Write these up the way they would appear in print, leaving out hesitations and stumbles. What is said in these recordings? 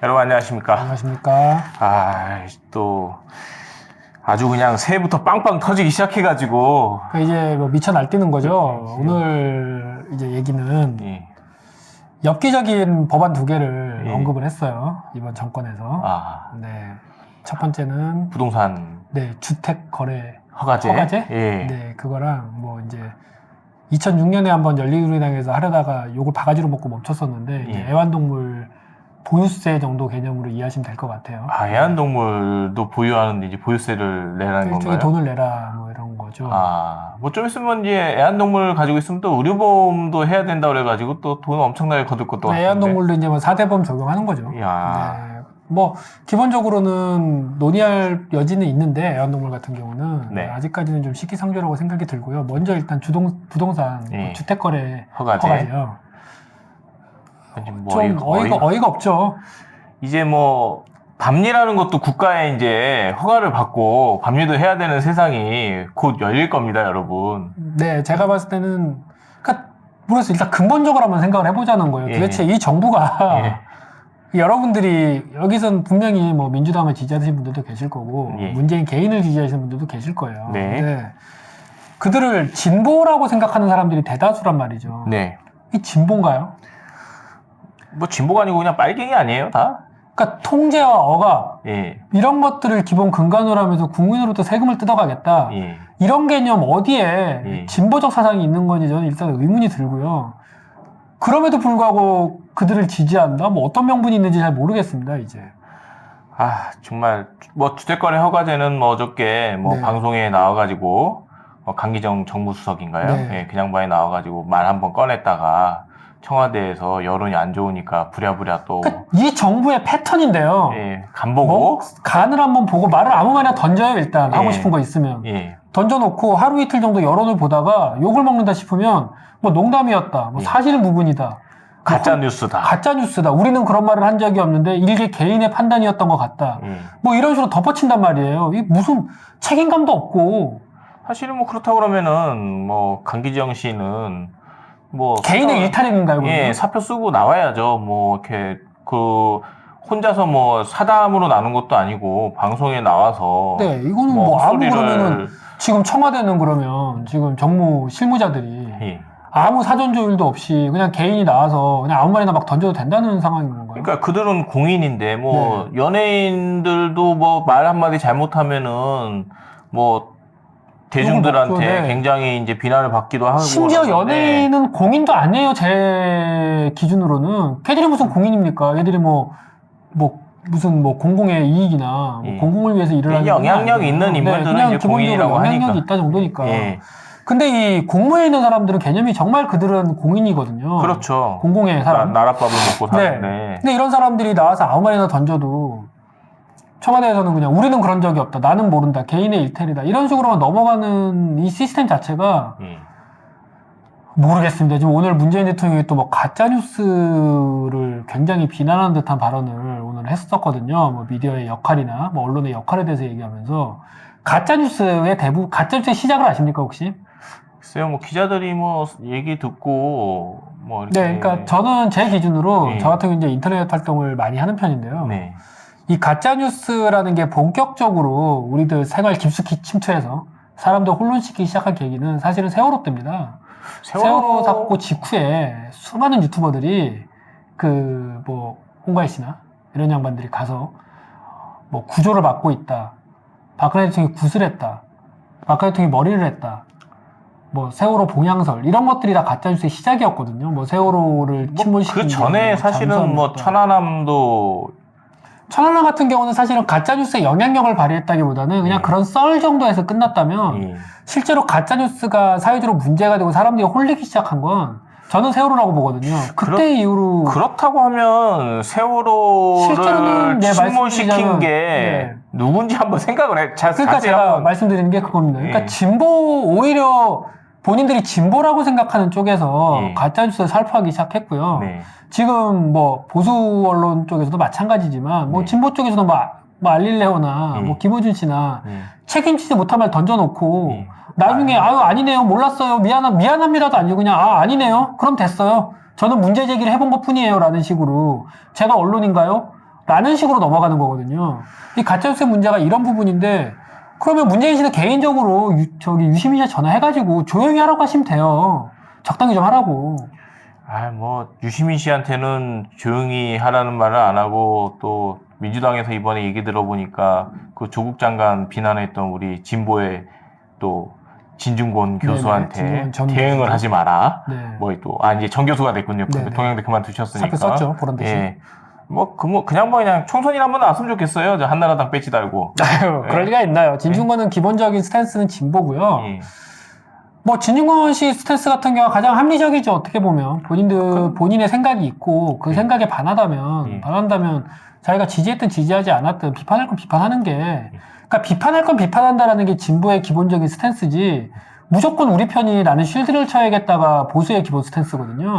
여러분 안녕하십니까? 안녕하십니까? 또 아주 그냥 새해부터 빵빵 터지기 시작해가지고 이제 뭐 미쳐 날뛰는 거죠. 오늘 이제 얘기는 예. 엽기적인 법안 2개를 예. 언급을 했어요. 이번 정권에서. 네. 첫 번째는 부동산 네, 주택 거래 허가제? 예. 네, 그거랑 뭐 이제 2006년에 한번 열린우리당에서 하려다가 욕을 바가지로 먹고 멈췄었는데 이제 예. 애완동물 보유세 정도 개념으로 이해하시면 될 것 같아요. 애완동물도 보유하는데 이제 보유세를 내라는 일종의 건가요? 돈을 내라 뭐 이런 거죠. 뭐 좀 있으면 이제 애완동물 가지고 있으면 또 의료보험도 해야 된다 그래가지고 또 돈 엄청나게 거둘 것도 같은데. 애완동물도 이제 뭐 4대보험 적용하는 거죠. 야. 네. 뭐 기본적으로는 논의할 여지는 있는데 애완동물 같은 경우는 네. 아직까지는 좀 시기상조라고 생각이 들고요. 먼저 일단 부동산 예. 주택거래 허가제. 허가제요. 뭐 좀 어이가 없죠. 이제 뭐 밤리라는 것도 국가에 이제 허가를 받고 밤리도 해야 되는 세상이 곧 열릴 겁니다, 여러분. 네, 제가 봤을 때는 모르겠어요. 일단 근본적으로 한번 생각을 해보자는 거예요. 예. 도대체 이 정부가 예. 여러분들이 여기선 분명히 뭐 민주당을 지지하시는 분들도 계실 거고 예. 문재인 개인을 지지하시는 분들도 계실 거예요. 네. 근데 그들을 진보라고 생각하는 사람들이 대다수란 말이죠. 네. 이 진보인가요? 뭐 진보가 아니고 그냥 빨갱이 아니에요, 다? 그러니까 통제와 억압 예. 이런 것들을 기본 근간으로 하면서 국민으로부터 세금을 뜯어가겠다. 예. 이런 개념 어디에 예. 진보적 사상이 있는 건지 저는 일단 의문이 들고요. 그럼에도 불구하고 그들을 지지한다? 뭐 어떤 명분이 있는지 잘 모르겠습니다, 이제. 정말 뭐 주택거래 허가제는 뭐 어저께 뭐 네. 방송에 나와가지고 강기정 정무수석인가요? 네. 예, 그 양반이 나와가지고 말 한번 꺼냈다가 청와대에서 여론이 안 좋으니까 부랴부랴 또 이 정부의 패턴인데요. 예, 간보고 간을 한번 보고 말을 아무 말이나 던져요, 일단. 하고 싶은 거 있으면. 예. 던져놓고 하루 이틀 정도 여론을 보다가 욕을 먹는다 싶으면 뭐 농담이었다. 뭐 사실 무근이다. 가짜 뉴스다. 가짜 뉴스다. 우리는 그런 말을 한 적이 없는데 일개 개인의 판단이었던 것 같다. 뭐 이런 식으로 덮어친단 말이에요. 이 무슨 책임감도 없고. 사실은 뭐 그렇다 그러면은 뭐 강기정 씨는 뭐 개인의 일탈행인가요? 예, 사표 쓰고 나와야죠. 뭐 이렇게 혼자서 뭐 사담으로 나눈 것도 아니고 방송에 나와서 네, 이거는 뭐 아무 헛소리를 그러면은 지금 청와대는 그러면 지금 정무 실무자들이 예. 아무 사전 조율도 없이 그냥 개인이 나와서 그냥 아무 말이나 막 던져도 된다는 상황인 건가요? 그러니까 그들은 공인인데 뭐 연예인들도 뭐 말 한마디 잘못하면은 뭐 대중들한테 네. 굉장히 이제 비난을 받기도 하고 심지어 그러는데 연예인은 공인도 아니에요. 제 기준으로는. 걔들이 무슨 공인입니까? 얘들이 무슨 공공의 이익이나 공공을 위해서 일을 하는 영향력 있는 인물들은 이제 공인이라고 하니까. 영향력이 있다 정도니까. 예. 근데 이 공무에 있는 사람들은 개념이 정말 그들은 공인이거든요. 그렇죠. 공공의 사람. 나랏밥을 먹고 사는데. 네. 근데 이런 사람들이 나와서 아무 말이나 던져도 청와대에서는 그냥 우리는 그런 적이 없다. 나는 모른다. 개인의 일탈이다. 이런 식으로만 넘어가는 이 시스템 자체가 모르겠습니다. 지금 오늘 문재인 대통령이 또 뭐 가짜뉴스를 굉장히 비난하는 듯한 발언을 오늘 했었거든요. 뭐 미디어의 역할이나 뭐 언론의 역할에 대해서 얘기하면서 가짜뉴스의 가짜뉴스의 시작을 아십니까, 혹시? 글쎄요, 뭐 기자들이 뭐 얘기 듣고 뭐 이렇게. 네, 그러니까 저는 제 기준으로 네. 저 같은 경우 이제 인터넷 활동을 많이 하는 편인데요. 네. 이 가짜뉴스라는 게 본격적으로 우리들 생활 깊숙이 침투해서 사람들 혼란시키기 시작한 계기는 사실은 세월호 때입니다. 세월호 사고 직후에 수많은 유튜버들이 홍가희 씨나 이런 양반들이 가서 뭐 구조를 막고 있다. 박근혜 대통령이 구슬했다. 박근혜 대통령이 머리를 했다. 뭐 세월호 봉양설 이런 것들이 다 가짜뉴스의 시작이었거든요. 뭐 세월호를 침몰시킨 그 전에 사실은 뭐 천안함 같은 경우는 사실은 가짜뉴스의 영향력을 발휘했다기보다는 그냥 그런 썰 정도에서 끝났다면 실제로 가짜뉴스가 사회적으로 문제가 되고 사람들이 홀리기 시작한 건 저는 세월호라고 보거든요. 그때 이후로 그렇다고 하면 세월호를 침몰시킨 게 누군지 한번 생각을 해. 그러니까 제가 말씀드리는 게 그겁니다. 그러니까 오히려 본인들이 진보라고 생각하는 쪽에서 가짜뉴스를 살포하기 시작했고요. 지금 뭐 보수 언론 쪽에서도 마찬가지지만 뭐 진보 쪽에서도 뭐 알릴레오나 뭐 김호준 씨나 책임지지 못한 말 던져놓고 나중에 아니네요, 몰랐어요, 미안합니다도 아니고 그냥 아니네요, 그럼 됐어요, 저는 문제 제기를 해본 것 뿐이에요 라는 식으로 제가 언론인가요? 라는 식으로 넘어가는 거거든요. 이 가짜뉴스의 문제가 이런 부분인데, 그러면 문재인 씨는 개인적으로 유시민 씨 전화해가지고 조용히 하라고 하시면 돼요. 적당히 좀 하라고. 뭐 유시민 씨한테는 조용히 하라는 말을 안 하고, 또 민주당에서 이번에 얘기 들어보니까 그 조국 장관 비난했던 우리 진보의 또 진중권 교수한테 진중권 전 대응을 교수. 하지 마라. 네. 이제 정 교수가 됐군요. 네네. 동양대 그만두셨으니까. 사표 썼죠, 보란 듯이. 예. 그냥 총선이나 한번 나왔으면 좋겠어요. 저 한나라당 배지 달고. 아유, 그럴 리가 있나요? 진중권은 기본적인 스탠스는 진보고요. 예. 진중권 씨 스탠스 같은 경우가 가장 합리적이죠. 어떻게 보면 본인의 생각이 있고 그 생각에 반한다면 자기가 지지했든 지지하지 않았든 비판할 건 비판하는 게, 그러니까 비판할 건 비판한다라는 게 진보의 기본적인 스탠스지, 무조건 우리 편이라는 쉴드를 쳐야겠다가 보수의 기본 스탠스거든요.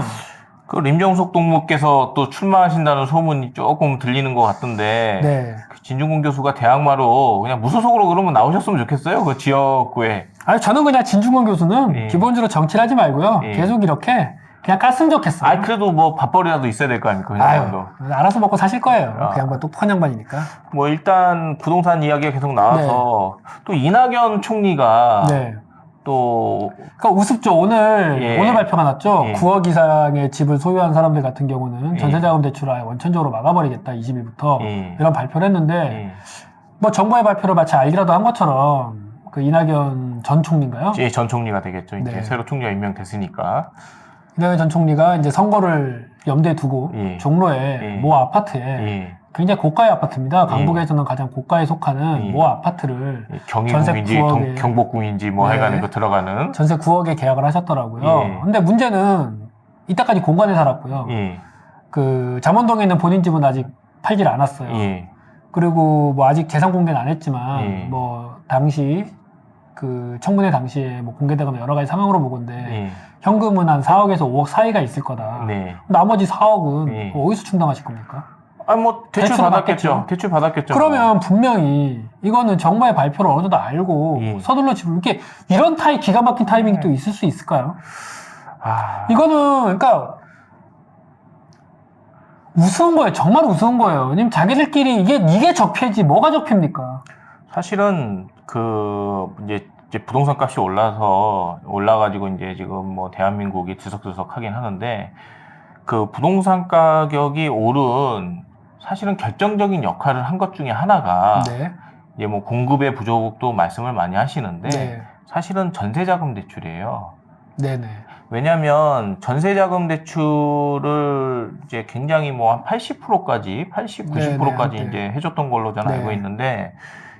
그 임종석 동무께서 또 출마하신다는 소문이 조금 들리는 것 같던데, 네. 진중권 교수가 대항마로 그냥 무소속으로 그러면 나오셨으면 좋겠어요. 그 지역구에. 아니, 저는 그냥 진중권 교수는 예. 기본적으로 정치를 하지 말고요. 예. 계속 이렇게 그냥 깠으면 좋겠어요. 그래도 뭐 밥벌이라도 있어야 될 거 아닙니까? 그 양반도. 알아서 먹고 사실 거예요. 그 양반 똑똑한 양반이니까. 일단 부동산 이야기가 계속 나와서 또 이낙연 총리가 네. 또 그러니까 우습죠. 오늘 발표가 났죠. 예. 9억 이상의 집을 소유한 사람들 같은 경우는 예. 전세자금 대출을 아예 원천적으로 막아버리겠다. 20일부터 예. 이런 발표를 했는데, 정부의 발표를 마치 알기라도 한 것처럼 그 이낙연 전 총리인가요? 전 총리가 되겠죠. 이제 네. 새로 총리가 임명됐으니까. 이낙연 전 총리가 이제 선거를 염두에 두고 종로의 모 아파트에 굉장히 고가의 아파트입니다. 강북에서는 가장 고가에 속하는 모 아파트를 경희궁인지 전세 9억에 경복궁인지 해가는 거 들어가는 전세 9억에 계약을 하셨더라고요. 근데 문제는 이때까지 공간에 살았고요. 그 잠원동에 있는 본인 집은 아직 팔질 않았어요. 그리고 아직 재산 공개는 안 했지만 당시 그 청문회 당시에 공개되거나 여러 가지 상황으로 보건데 현금은 한 4억에서 5억 사이가 있을 거다. 나머지 4억은 어디서 충당하실 겁니까? 대출 받았겠죠. 대출 받았겠죠. 그러면 분명히 이거는 정부의 발표를 어느 정도 알고 서둘러 이렇게 이런 기가 막힌 타이밍이 또 있을 수 있을까요? 이거는 그러니까 우스운 거예요. 정말 우스운 거예요. 왜냐면 자기들끼리 이게 적폐지 뭐가 적폐입니까? 사실은 이제 부동산 값이 올라가지고 이제 지금 대한민국이 들썩들썩 하긴 하는데, 그 부동산 가격이 오른 사실은 결정적인 역할을 한 것 중에 하나가 이제 공급의 부족도 말씀을 많이 하시는데 사실은 전세자금 대출이에요. 네네. 왜냐하면 전세자금 대출을 이제 굉장히 한 80%까지 90%까지 이제 해줬던 걸로 저는 알고 있는데,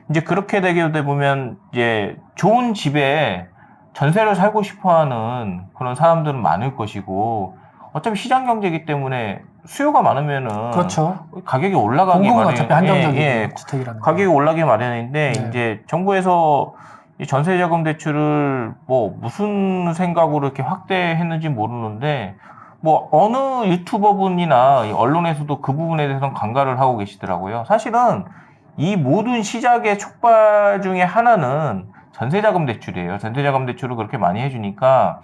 이제 그렇게 되게 보면 이제 좋은 집에 전세를 살고 싶어하는 그런 사람들은 많을 것이고, 어차피 시장 경제이기 때문에 수요가 많으면은 그렇죠. 가격이 올라가기 공급은 어차피 한정적인 주택이라는 가격이 올라가기 마련인데 이제 정부에서 이 전세자금 대출을 무슨 생각으로 이렇게 확대했는지 모르는데, 어느 유튜버분이나 언론에서도 그 부분에 대해서는 간과를 하고 계시더라고요. 사실은 이 모든 시작의 촉발 중에 하나는 전세자금 대출이에요. 전세자금 대출을 그렇게 많이 해주니까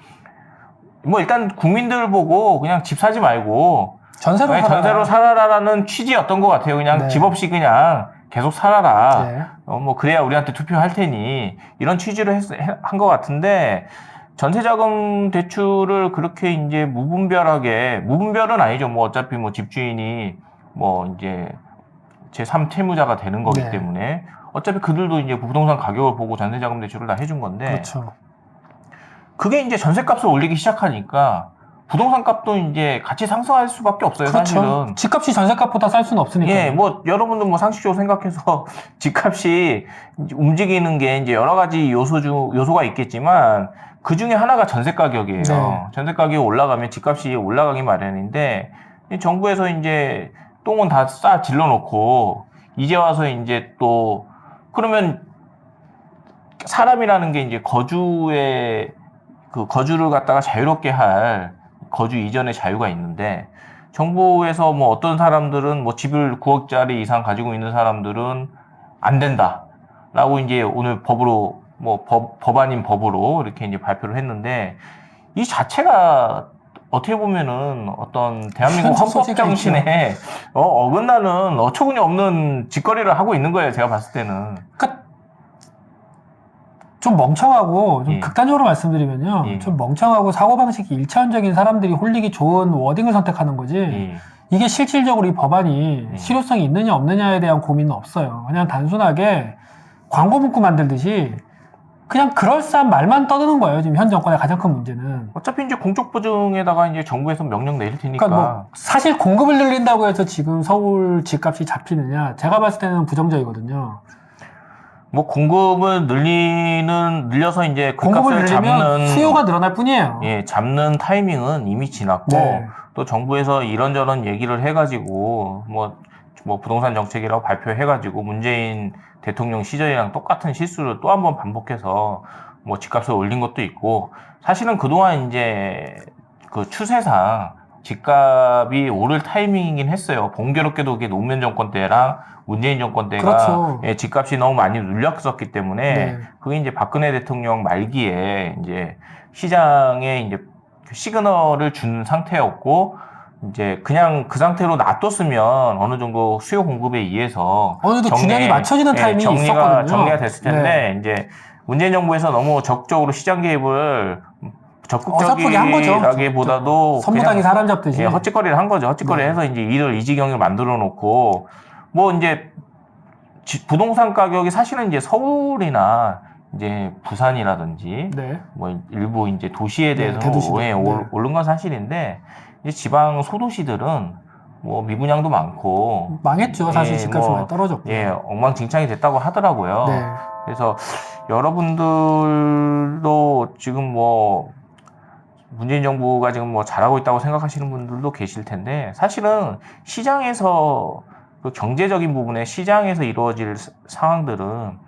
일단 국민들 보고 그냥 집 사지 말고 전세로 살아라라는 취지였던 것 같아요. 그냥 집 없이 그냥 계속 살아라. 그래야 우리한테 투표할 테니, 이런 취지로 한 것 같은데, 전세자금 대출을 그렇게 이제 무분별은 아니죠. 어차피 집주인이 이제 제3 채무자가 되는 거기 때문에 어차피 그들도 이제 부동산 가격을 보고 전세자금 대출을 다 해준 건데, 그렇죠. 그게 이제 전세값을 올리기 시작하니까 부동산 값도 이제 같이 상승할 수밖에 없어요. 그렇죠. 사실은. 집값이 전세값보다 쌀 수는 없으니까. 여러분들 상식적으로 생각해서 집값이 움직이는 게 이제 여러 가지 요소가 있겠지만, 그 중에 하나가 전세 가격이에요. 전세 가격이 올라가면 집값이 올라가기 마련인데, 정부에서 이제 똥은 다 싸 질러놓고 이제 와서 이제 또, 그러면 사람이라는 게 이제 거주를 갖다가 자유롭게 할 거주 이전의 자유가 있는데, 정부에서 어떤 사람들은 집을 9억짜리 이상 가지고 있는 사람들은 안 된다라고 이제 오늘 법으로 법 아닌 법으로 이렇게 이제 발표를 했는데, 이 자체가 어떻게 보면은 어떤 대한민국 그건 헌법 소지가 정신에 어긋나는 어처구니 없는 짓거리를 하고 있는 거예요. 제가 봤을 때는. 그러니까 좀 멍청하고 좀 예. 극단적으로 말씀드리면요. 예. 좀 멍청하고 사고방식이 일차원적인 사람들이 홀리기 좋은 워딩을 선택하는 거지. 예. 이게 실질적으로 이 법안이 예. 실효성이 있느냐 없느냐에 대한 고민은 없어요. 그냥 단순하게 광고 문구 만들듯이 그냥 그럴싸한 말만 떠드는 거예요. 지금 현 정권의 가장 큰 문제는. 어차피 이제 공적 보증에다가 이제 정부에서 명령 내릴 테니까. 그러니까 뭐 사실 공급을 늘린다고 해서 지금 서울 집값이 잡히느냐? 제가 봤을 때는 부정적이거든요. 뭐 공급을 늘려서 이제 공급을 값을 늘리면 잡는 수요가 늘어날 뿐이에요. 예, 잡는 타이밍은 이미 지났고 네. 또 정부에서 이런저런 얘기를 해가지고 뭐 부동산 정책이라고 발표해가지고 문재인 대통령 시절이랑 똑같은 실수를 또 한 번 반복해서 뭐 집값을 올린 것도 있고 사실은 그동안 이제 그 추세상 집값이 오를 타이밍이긴 했어요. 공교롭게도 그게 노무현 정권 때랑 문재인 정권 때가 그렇죠. 예, 집값이 너무 많이 눌렸었기 때문에 네. 그게 이제 박근혜 대통령 말기에 이제 시장에 이제 시그널을 준 상태였고 이제 그냥 그 상태로 놔뒀으면 어느 정도 수요 공급에 의해서 어느 정도 균형이 맞춰지는 타이밍이 있었거든요. 정리가 됐을 텐데 이제 문재인 정부에서 너무 적극적으로 시장 개입을 어설프게 한 거죠. 적극적이라기보다도 선무당이 그냥 사람 잡듯이. 예, 헛짓거리를 한 거죠. 헛짓거리 네. 해서 이제 이를 이지경을 만들어 놓고 뭐 이제 부동산 가격이 사실은 이제 서울이나 이제 부산이라든지 네. 뭐 일부 이제 도시에 네, 대해서 대도시들. 예, 네. 오른 건 사실인데 이제 지방 소도시들은 뭐 미분양도 많고 망했죠. 사실 예, 집값이 뭐, 많이 떨어졌고. 예, 엉망진창이 됐다고 하더라고요. 네. 그래서 여러분들도 지금 뭐 문재인 정부가 지금 뭐 잘하고 있다고 생각하시는 분들도 계실 텐데 사실은 시장에서 그 경제적인 부분에 시장에서 이루어질 상황들은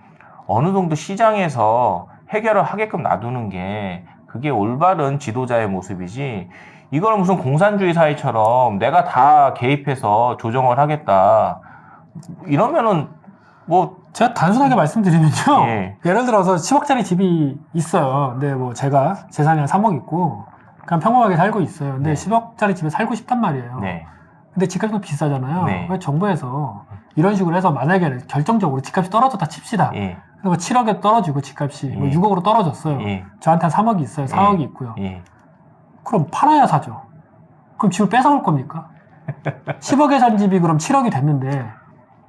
어느 정도 시장에서 해결을 하게끔 놔두는 게 그게 올바른 지도자의 모습이지 이걸 무슨 공산주의 사회처럼 내가 다 개입해서 조정을 하겠다 이러면은 뭐 제가 단순하게 말씀드리면요. 예. 예를 들어서 10억짜리 집이 있어요. 근데 뭐 제가 재산이 한 3억 있고 그냥 평범하게 살고 있어요. 근데 네. 10억짜리 집에 살고 싶단 말이에요. 네. 근데 집값이 너무 비싸잖아요. 네. 왜 정부에서 이런 식으로 해서 만약에 결정적으로 집값이 떨어졌다 칩시다. 예. 그리고 7억에 떨어지고 집값이 뭐 예. 6억으로 떨어졌어요. 예. 저한테 한 3억이 있어요. 4억이 있고요. 예. 그럼 팔아야 사죠. 그럼 집을 뺏어올 겁니까? 10억에 산 집이 그럼 7억이 됐는데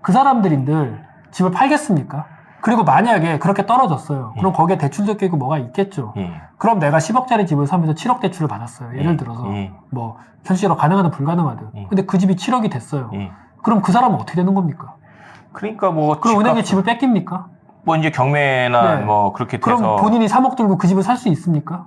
그 사람들인들 집을 팔겠습니까? 그리고 만약에 그렇게 떨어졌어요. 그럼 거기에 대출도 끼고 뭐가 있겠죠. 예. 그럼 내가 10억짜리 집을 사면서 7억 대출을 받았어요. 예를 들어서 예. 뭐 현실적으로 가능하든 불가능하든. 예. 근데 그 집이 7억이 됐어요. 예. 그럼 그 사람은 어떻게 되는 겁니까? 그러니까 뭐 그럼 은행에 집을 뺏깁니까? 뭐 이제 경매나 네. 뭐 그렇게 그럼 돼서 본인이 3억 들고 그 집을 살 수 있습니까?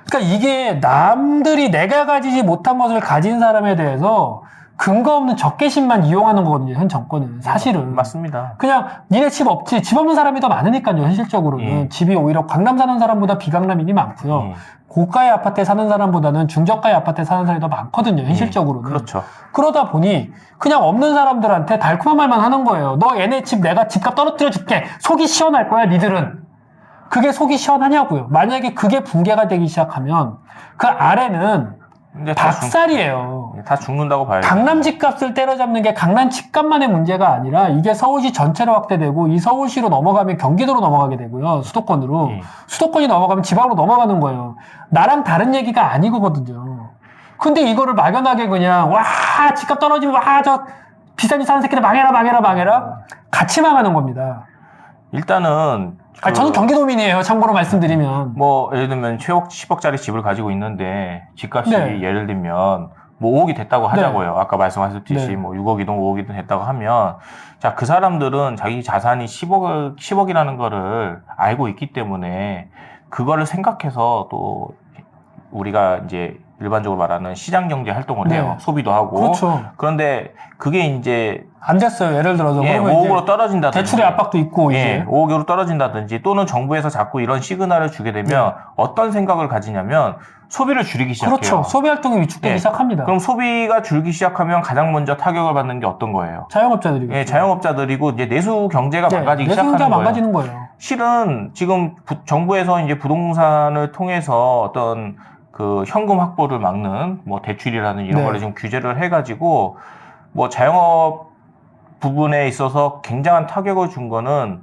그러니까 이게 남들이 내가 가지지 못한 것을 가진 사람에 대해서 근거 없는 적개심만 이용하는 거거든요. 현 정권은 사실은. 맞습니다. 그냥 니네 집 없지. 집 없는 사람이 더 많으니까요. 현실적으로는. 예. 집이 오히려 강남 사는 사람보다 비강남인이 많고요. 예. 고가의 아파트에 사는 사람보다는 중저가의 아파트에 사는 사람이 더 많거든요. 현실적으로는. 그렇죠. 그러다 보니 그냥 없는 사람들한테 달콤한 말만 하는 거예요. 너 얘네 집 내가 집값 떨어뜨려 줄게. 속이 시원할 거야 니들은. 그게 속이 시원하냐고요. 만약에 그게 붕괴가 되기 시작하면 그 아래는 근데 닭살이에요. 다 죽는다고 봐야죠. 강남 집값을 때려잡는 게 강남 집값만의 문제가 아니라 이게 서울시 전체로 확대되고 이 서울시로 넘어가면 경기도로 넘어가게 되고요. 수도권으로. 예. 수도권이 넘어가면 지방으로 넘어가는 거예요. 나랑 다른 얘기가 아니거든요. 근데 이거를 막연하게 그냥 와 집값 떨어지면 와 저 비싼 집 사는 새끼들 망해라 같이 망하는 겁니다. 일단은 저는 경기도민이에요. 참고로 말씀드리면. 뭐 예를 들면 최억 10억짜리 집을 가지고 있는데 집값이 네. 예를 들면 뭐 5억이 됐다고 하자고요. 아까 말씀하셨듯이 네. 뭐 6억이든 5억이든 됐다고 하면 자, 그 사람들은 자기 자산이 10억이라는 거를 알고 있기 때문에 그거를 생각해서 또 우리가 이제 일반적으로 말하는 시장 경제 활동을 해요. 소비도 하고. 그렇죠. 그런데 그게 이제 안 됐어요. 예를 들어서. 예, 그러면 5억으로 이제 떨어진다든지. 대출의 압박도 있고 예, 이제. 5억으로 떨어진다든지 또는 정부에서 자꾸 이런 시그널을 주게 되면 어떤 생각을 가지냐면 소비를 줄이기 시작해요. 그렇죠. 소비 활동이 위축되기 예. 시작합니다. 그럼 소비가 줄기 시작하면 가장 먼저 타격을 받는 게 어떤 거예요? 자영업자들이고. 예, 자영업자들이고 이제 내수 경제가 망가지기 내수 경제가 시작하는 거예요. 망가지는 거예요. 실은 지금 정부에서 이제 부동산을 통해서 어떤 그 현금 확보를 막는 뭐 대출이라는 이런 네. 거를 좀 규제를 해가지고 뭐 자영업 부분에 있어서 굉장한 타격을 준 거는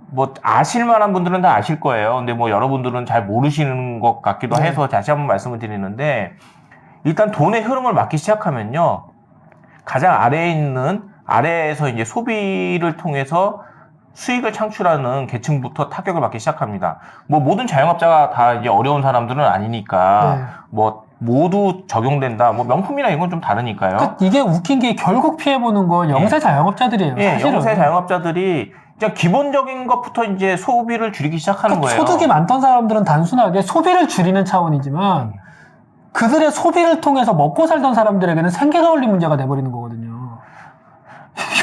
뭐 아실 만한 분들은 다 아실 거예요. 근데 뭐 여러분들은 잘 모르시는 것 같기도 네. 해서 다시 한번 말씀을 드리는데 일단 돈의 흐름을 막기 시작하면요. 가장 아래에서 이제 소비를 통해서 수익을 창출하는 계층부터 타격을 받기 시작합니다. 뭐 모든 자영업자가 다 이제 어려운 사람들은 아니니까 네. 뭐 모두 적용된다. 뭐 명품이나 이건 좀 다르니까요. 그러니까 이게 웃긴 게 결국 피해보는 건 영세 자영업자들이에요. 예, 사실은. 영세 자영업자들이 그냥 기본적인 것부터 이제 소비를 줄이기 시작하는 그러니까 거예요. 소득이 많던 사람들은 단순하게 소비를 줄이는 차원이지만 그들의 소비를 통해서 먹고 살던 사람들에게는 생계가 걸린 문제가 돼버리는 거거든요.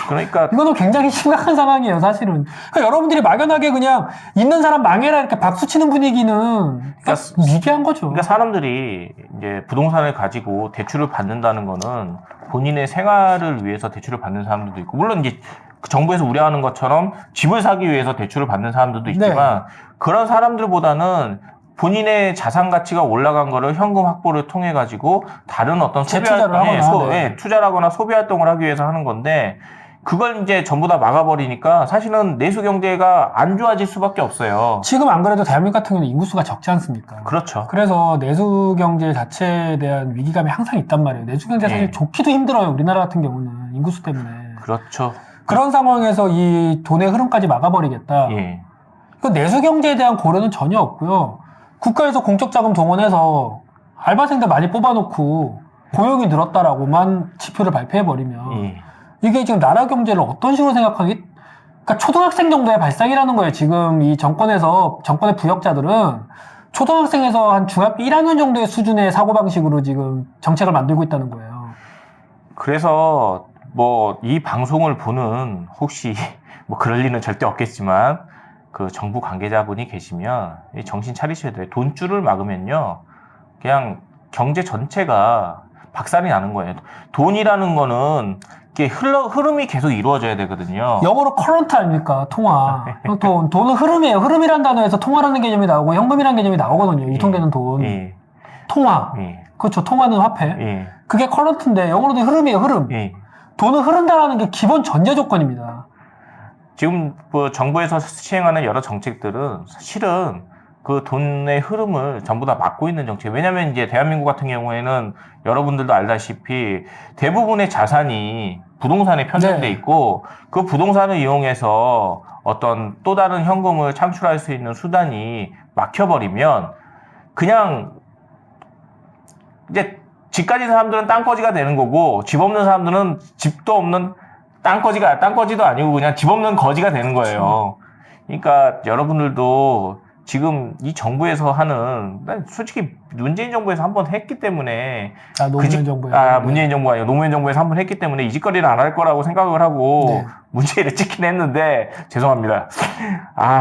그러니까 이거는 굉장히 심각한 상황이에요, 사실은. 그러니까 여러분들이 막연하게 그냥 있는 사람 망해라 이렇게 박수 치는 분위기는 딱 미개한 거죠. 그러니까 사람들이 이제 부동산을 가지고 대출을 받는다는 거는 본인의 생활을 위해서 대출을 받는 사람들도 있고, 물론 이제 정부에서 우려하는 것처럼 집을 사기 위해서 대출을 받는 사람들도 있지만, 그런 사람들보다는 본인의 자산 가치가 올라간 거를 현금 확보를 통해 가지고 다른 어떤 재투자를 하거나, 투자를 하거나 소비 활동을 하기 위해서 하는 건데, 그걸 이제 전부 다 막아버리니까 사실은 내수 경제가 안 좋아질 수밖에 없어요. 지금 안 그래도 대한민국 같은 경우는 인구수가 적지 않습니까? 그렇죠. 그래서 내수 경제 자체에 대한 위기감이 항상 있단 말이에요. 내수 경제 사실 좋기도 힘들어요. 우리나라 같은 경우는 인구수 때문에. 그렇죠. 그런 상황에서 이 돈의 흐름까지 막아버리겠다. 예. 그 내수 경제에 대한 고려는 전혀 없고요. 국가에서 공적 자금 동원해서 알바생들 많이 뽑아놓고 고용이 늘었다라고만 지표를 발표해버리면 예. 이게 지금 나라 경제를 어떤 식으로 생각하기? 그러니까 초등학생 정도의 발상이라는 거예요. 지금 이 정권의 부역자들은 초등학생에서 한 중학교 1학년 정도의 수준의 사고방식으로 지금 정책을 만들고 있다는 거예요. 그래서 뭐 이 방송을 보는 혹시 뭐 그럴 리는 절대 없겠지만 그 정부 관계자분이 계시면 정신 차리셔야 돼요. 돈줄을 막으면요. 그냥 경제 전체가 박살이 나는 거예요. 돈이라는 거는 이게 흐름이 계속 이루어져야 되거든요. 영어로 커런트 아닙니까? 통화. 돈은 흐름이에요. 흐름이란 단어에서 통화라는 개념이 나오고 현금이라는 개념이 나오거든요. 유통되는 돈. 예. 통화. 예. 그렇죠. 통화는 화폐. 예. 그게 커런트인데 영어로도 흐름이에요. 흐름. 예. 돈은 흐른다라는 게 기본 전제 조건입니다. 지금 그 정부에서 시행하는 여러 정책들은 사실은 그 돈의 흐름을 전부 다 막고 있는 정책. 왜냐하면 이제 대한민국 같은 경우에는 여러분들도 알다시피 대부분의 자산이 부동산에 편성돼 있고 그 부동산을 이용해서 어떤 또 다른 현금을 창출할 수 있는 수단이 막혀버리면 그냥 이제 집 가진 사람들은 땅거지가 되는 거고 집 없는 사람들은 집도 없는 땅거지도 아니고 그냥 집 없는 거지가 되는 거예요. 그러니까 여러분들도 지금 이 정부에서 난 솔직히 문재인 정부에서 한번 했기 때문에 노무현 정부에서. 문재인 정부가 아니고 노무현 정부에서 한번 했기 때문에 이 짓거리를 안 할 거라고 생각을 하고 문재인을 찍긴 했는데 죄송합니다.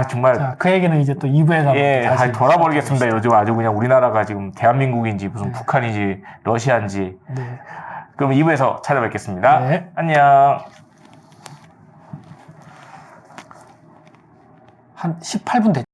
정말. 자, 그 얘기는 이제 또 2부에서 다시 돌아버리겠습니다. 요즘 아주 그냥 우리나라가 지금 대한민국인지 무슨 북한인지 러시아인지. 그럼 2부에서 찾아뵙겠습니다. 안녕. 한 18분 됐죠.